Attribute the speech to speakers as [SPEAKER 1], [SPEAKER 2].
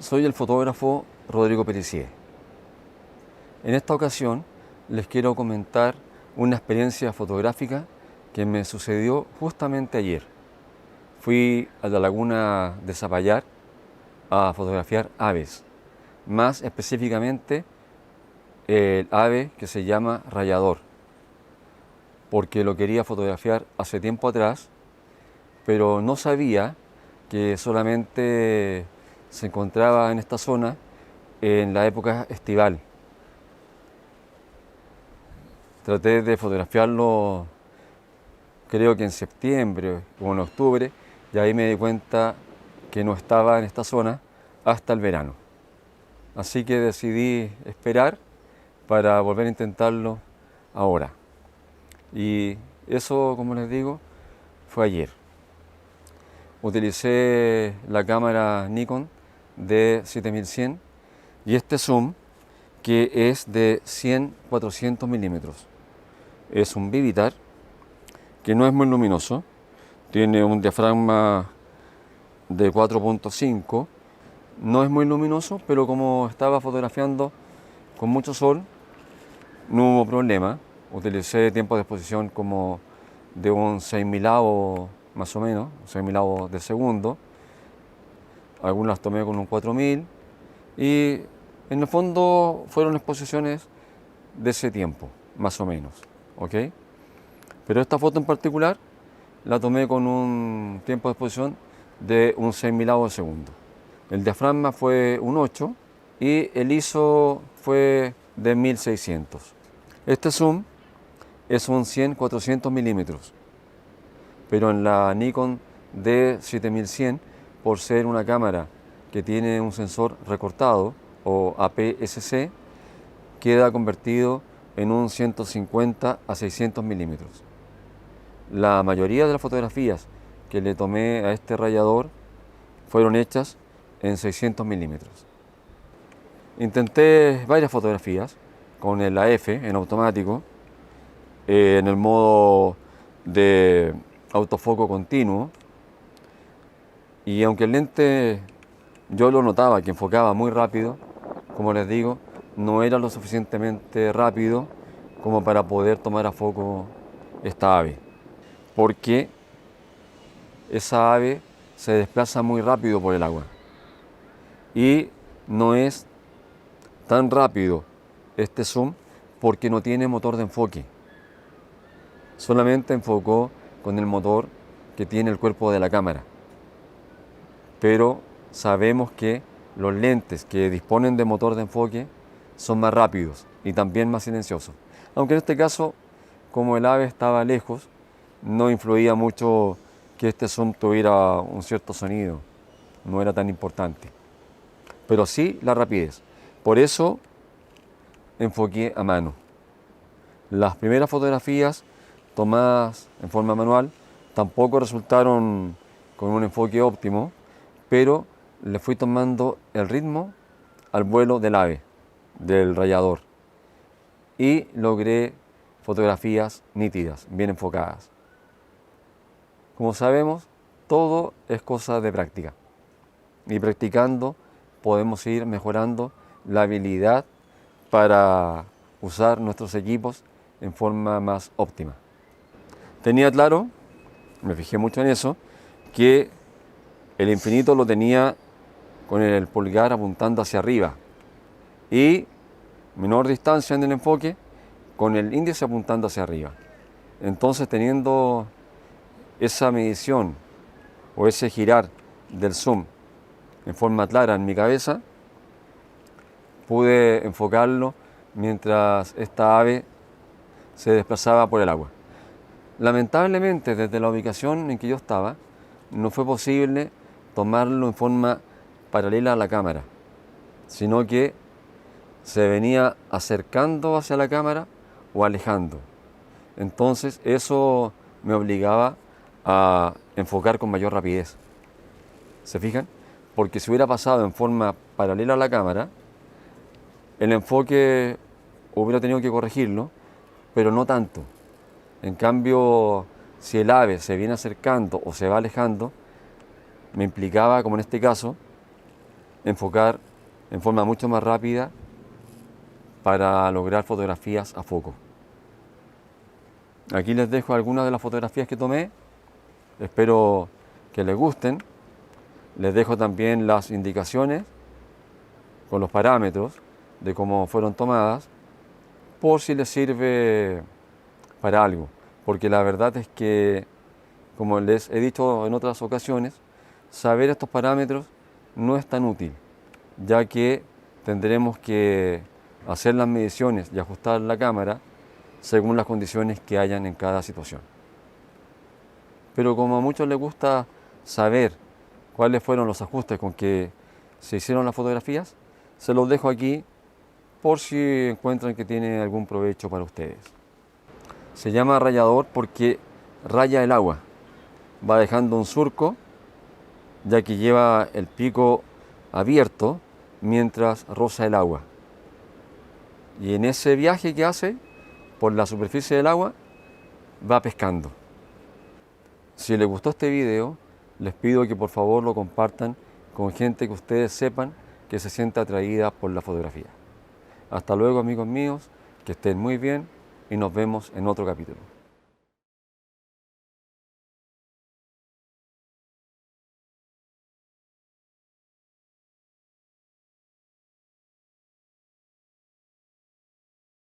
[SPEAKER 1] Soy el fotógrafo Rodrigo Pericier. En esta ocasión les quiero comentar una experiencia fotográfica que me sucedió justamente ayer. Fui a la laguna de Zapallar a fotografiar aves, más específicamente el ave que se llama rayador, porque lo quería fotografiar hace tiempo atrás, pero no sabía que solamente se encontraba en esta zona en la época estival. Traté de fotografiarlo, creo que en septiembre o en octubre, y ahí me di cuenta que no estaba en esta zona hasta el verano. Así que decidí esperar para volver a intentarlo ahora. Y eso, como les digo, fue ayer. Utilicé la cámara Nikon D7100 y este zoom que es de 100-400 milímetros. Es un Vivitar que no es muy luminoso, tiene un diafragma de 4.5, no es muy luminoso, pero como estaba fotografiando con mucho sol, no hubo problema. Utilicé tiempo de exposición como de un 6.000avo más o menos, 6.000avo de segundo. Algunas las tomé con un 4.000 y en el fondo fueron exposiciones de ese tiempo, más o menos, ¿ok? Pero esta foto en particular la tomé con un tiempo de exposición de un 6.000avo de segundo. El diafragma fue un 8 y el ISO fue de 1600. Este zoom es un 100-400 milímetros, pero en la Nikon D7100, por ser una cámara que tiene un sensor recortado o APS-C, queda convertido en un 150-600 milímetros. La mayoría de las fotografías que le tomé a este rayador fueron hechas en 600 milímetros. Intenté varias fotografías con el AF en automático, en el modo de autofoco continuo, y aunque el lente yo lo notaba que enfocaba muy rápido, como les digo, no era lo suficientemente rápido como para poder tomar a foco esta ave, porque esa ave se desplaza muy rápido por el agua y no es tan rápido este zoom porque no tiene motor de enfoque. Solamente enfocó con el motor que tiene el cuerpo de la cámara. Pero sabemos que los lentes que disponen de motor de enfoque son más rápidos y también más silenciosos. Aunque en este caso, como el ave estaba lejos, no influía mucho que este zoom tuviera un cierto sonido, no era tan importante. Pero sí la rapidez. Por eso enfoqué a mano. Las primeras fotografías tomadas en forma manual tampoco resultaron con un enfoque óptimo, pero le fui tomando el ritmo al vuelo del ave, del rayador, y logré fotografías nítidas, bien enfocadas. Como sabemos, todo es cosa de práctica, y practicando podemos ir mejorando la habilidad para usar nuestros equipos en forma más óptima. Tenía claro, me fijé mucho en eso, que el infinito lo tenía con el pulgar apuntando hacia arriba y menor distancia en el enfoque con el índice apuntando hacia arriba. Entonces, teniendo esa medición o ese girar del zoom en forma clara en mi cabeza, pude enfocarlo mientras esta ave se desplazaba por el agua. Lamentablemente, desde la ubicación en que yo estaba, no fue posible tomarlo en forma paralela a la cámara, sino que se venía acercando hacia la cámara o alejando. Entonces eso me obligaba a enfocar con mayor rapidez. ¿Se fijan? Porque si hubiera pasado en forma paralela a la cámara, el enfoque hubiera tenido que corregirlo, pero no tanto. En cambio, si el ave se viene acercando o se va alejando, me implicaba, como en este caso, enfocar en forma mucho más rápida para lograr fotografías a foco. Aquí les dejo algunas de las fotografías que tomé, espero que les gusten. Les dejo también las indicaciones con los parámetros de cómo fueron tomadas, por si les sirve para algo, porque la verdad es que, como les he dicho en otras ocasiones, saber estos parámetros no es tan útil, ya que tendremos que hacer las mediciones y ajustar la cámara según las condiciones que hayan en cada situación. Pero como a muchos les gusta saber cuáles fueron los ajustes con que se hicieron las fotografías, se los dejo aquí por si encuentran que tiene algún provecho para ustedes. Se llama rayador porque raya el agua, va dejando un surco, ya que lleva el pico abierto mientras roza el agua. Y en ese viaje que hace por la superficie del agua, va pescando. Si les gustó este video, les pido que por favor lo compartan con gente que ustedes sepan que se sienta atraída por la fotografía. Hasta luego, amigos míos, que estén muy bien y nos vemos en otro capítulo.